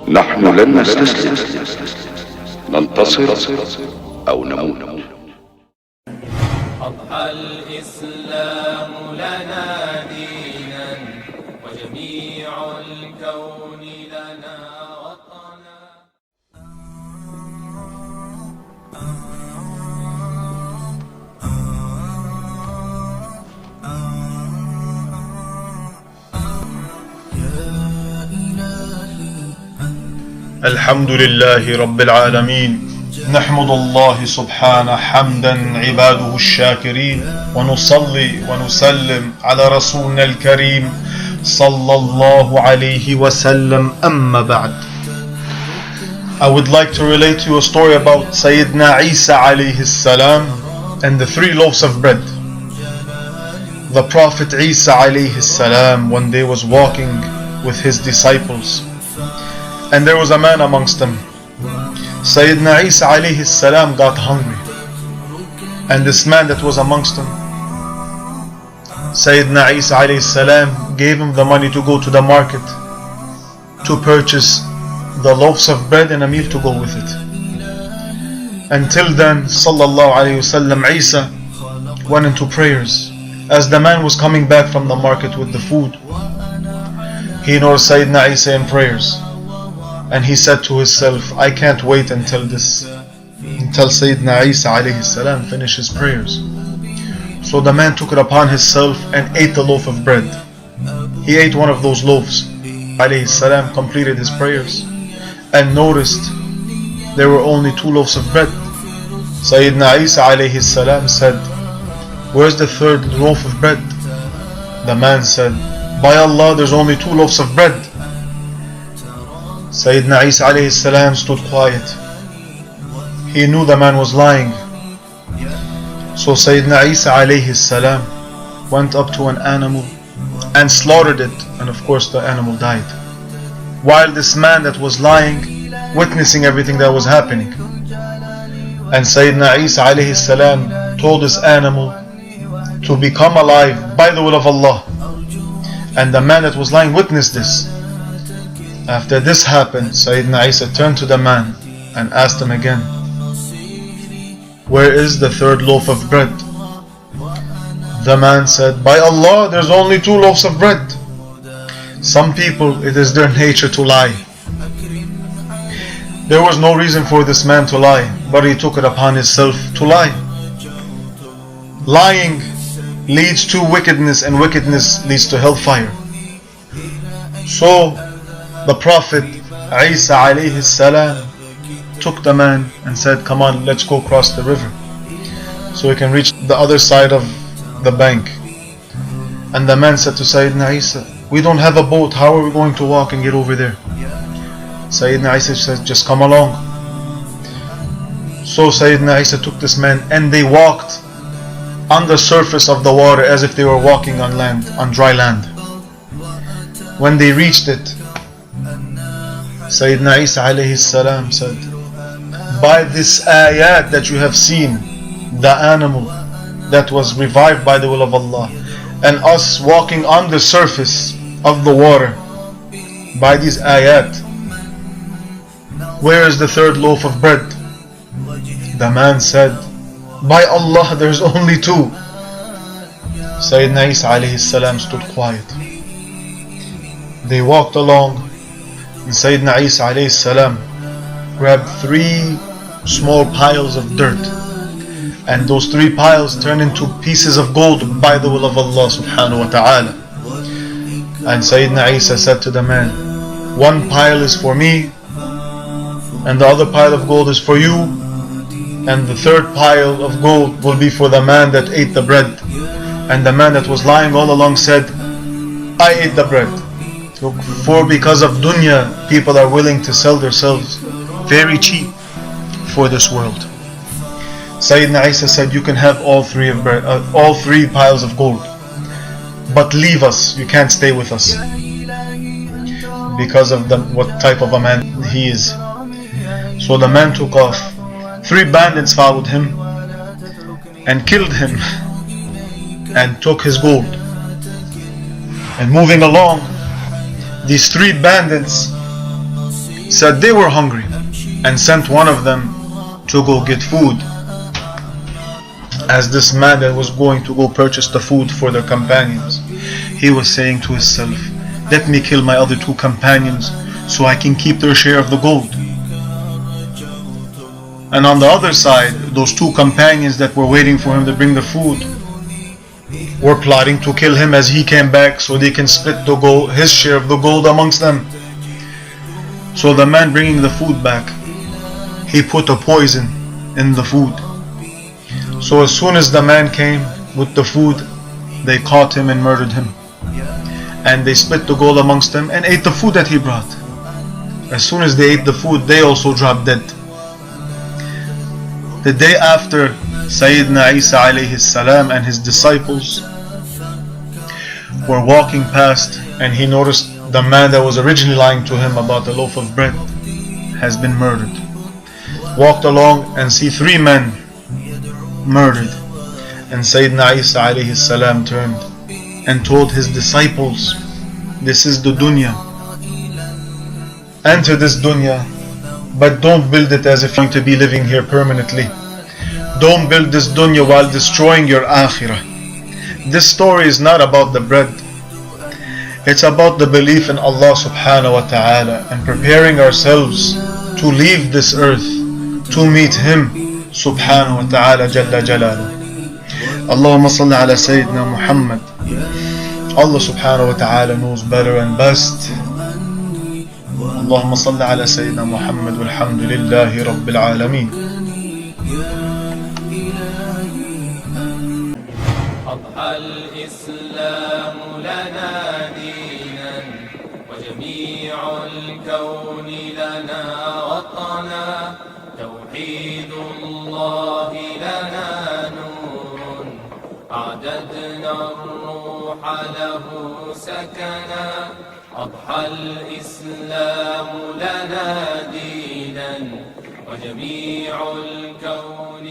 نحن لن نستسلم، ننتصر أو نموت. أضحى الإسلام لنا دينا وجميع الكون لنا وطنا. الحمد لله رب العالمين، نحمد الله سبحانه حمدا عباده الشاكرين، ونصلي ونسلم على رسولنا الكريم صلى الله عليه وسلم. أما بعد, I would like to relate to you a story about Sayyidina Isa alayhi salam and the 3 loaves of bread. The Prophet Isa alayhi salam one day was walking with his disciples, and there was a man amongst them. Sayyidina Isa alayhi salam got hungry, and this man that was amongst them, Sayyidina Isa alayhi salam gave him the money to go to the market to purchase the loaves of bread and a meal to go with it. Until then, sallallahu alayhi wasallam, Isa went into prayers. As the man was coming back from the market with the food, he noticed Sayyidina Isa in prayers, and he said to himself, I can't wait until Sayyidina Isa alayhi salam finishes prayers. So the man took it upon himself and ate the loaf of bread. He ate one of those loaves. Alayhi salam completed his prayers and noticed there were only 2 loaves of bread. Sayyidina Isa alayhi salam said, where's the 3rd loaf of bread? The man said, by Allah, there's only 2 loaves of bread. Sayyidina Isa alayhi salam stood quiet. He knew the man was lying. So Sayyidina Isa alayhi salam went up to an animal and slaughtered it, and of course the animal died, while this man that was lying witnessing everything that was happening. And Sayyidina Isa alayhi salam told this animal to become alive by the will of Allah, and the man that was lying witnessed this. After this happened, Sayyidina Isa turned to the man and asked him again, where is the 3rd loaf of bread? The man said, by Allah, there's only 2 loaves of bread. Some people, it is their nature to lie. There was no reason for this man to lie, but he took it upon himself to lie. Lying leads to wickedness, and wickedness leads to hellfire. So the Prophet Isa alayhi salam took the man and said, come on, let's go cross the river so we can reach the other side of the bank. And the man said to Sayyidina Isa, we don't have a boat, how are we going to walk and get over there? Sayyidina Isa said, just come along. So Sayyidina Isa took this man and they walked on the surface of the water as if they were walking on land, on dry land. When they reached it, Sayyidina Isa alayhi salam said, by this ayat that you have seen, the animal that was revived by the will of Allah, and us walking on the surface of the water, by these ayat, where is the 3rd loaf of bread? The man said, by Allah, there's only 2. Sayyidina Isa alayhi salam stood quiet. They walked along, and Sayyidina Isa alayhi salam grabbed 3 small piles of dirt, and those 3 piles turned into pieces of gold by the will of Allah subhanahu wa ta'ala. And Sayyidina Isa said to the man, 1 pile is for me, and the other pile of gold is for you, and the 3rd pile of gold will be for the man that ate the bread. And the man that was lying all along said, I ate the bread. For because of dunya, people are willing to sell themselves very cheap for this world. Sayyidina Isa said, you can have all 3 piles of gold, but leave us, you can't stay with us, because of what type of a man he is. So the man took off. 3 bandits followed him and killed him and took his gold. And moving along, these 3 bandits said they were hungry and sent one of them to go get food. As this man that was going to go purchase the food for their companions, he was saying to himself, let me kill my other 2 companions so I can keep their share of the gold. And on the other side, those 2 companions that were waiting for him to bring the food were plotting to kill him as he came back so they can split the gold, his share of the gold amongst them. So the man bringing the food back, he put a poison in the food. So as soon as the man came with the food, they caught him and murdered him. And they split the gold amongst them and ate the food that he brought. As soon as they ate the food, they also dropped dead. The day after, Sayyidina Isa alayhi salam and his disciples were walking past, and he noticed the man that was originally lying to him about the loaf of bread has been murdered. Walked along and see 3 men murdered. And Sayyidina Isa alayhi salam turned and told his disciples, this is the dunya. Enter this dunya, but don't build it as if you're going to be living here permanently. Don't build this dunya while destroying your akhirah. This story is not about the bread. It's about the belief in Allah subhanahu wa ta'ala and preparing ourselves to leave this earth to meet Him subhanahu wa ta'ala jalla jalaluh. Allahumma salli ala Sayyidina Muhammad. Allah subhanahu wa ta'ala knows better and best. Allahumma salli ala Sayyidina Muhammad walhamdulillahi rabbil alameen. أضحى الإسلام لنا دينا وجميع الكون لنا وطنا توحيد الله لنا نور أعددنا الروح له سكنا أضحى الإسلام لنا دينا وجميع الكون